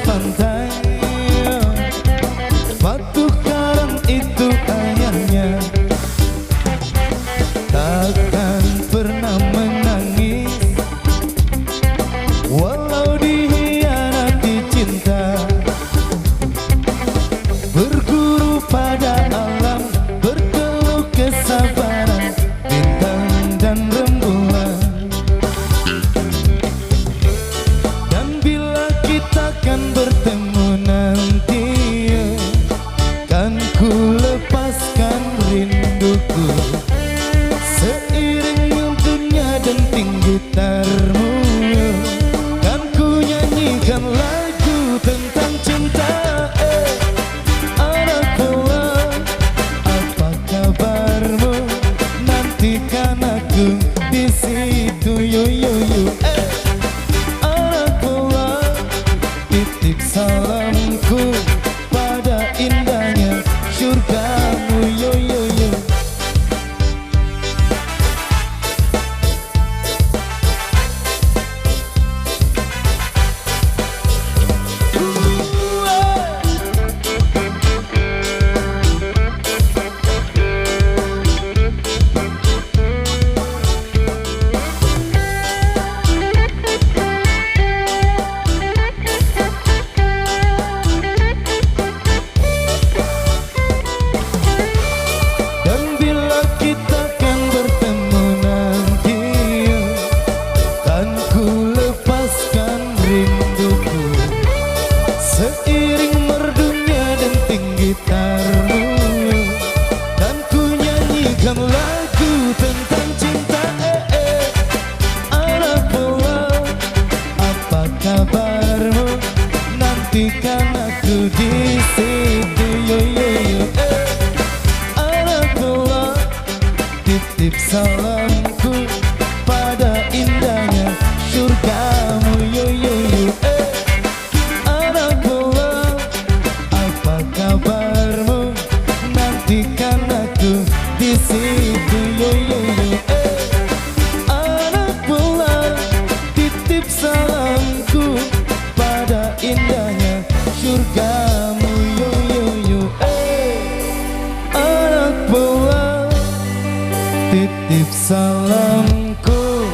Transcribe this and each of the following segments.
pantai, batu karang itu ayahnya. Takkan pernah menangis walau dikhianati cinta. Berguru pada alam, berkeluh kesabaran bintang dan rembulan. Dan bila kita kan bertemu nanti, kan ku lepaskan rinduku. Seiring nyunturnya denting gitarmu, kan ku nyanyikan lagu tentang cinta. Anak buah, apa kabarmu? Nantikan aku di situ, yo yo yo. Anak buah, titip salamku pada indahnya surgamu, yo yo yo. Seiring merdunya denting gitarmu, dan ku nyanyikan lagu tentang cinta. Anak buah, apa kabarmu? Nantikan aku di situ, yo yo yo. Anak buah, titip salamku pada indahnya surgamu, yo yo yo. Nantikan aku di situ, yo yo yo. Anak buah, titip salamku pada indahnya surgamu, yo yo yo. Anak buah, titip salamku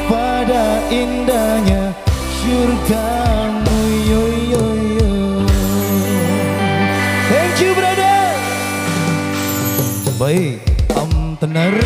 pada indahnya surgamu, yo yo yo. Thank you brother. Baik, tenar.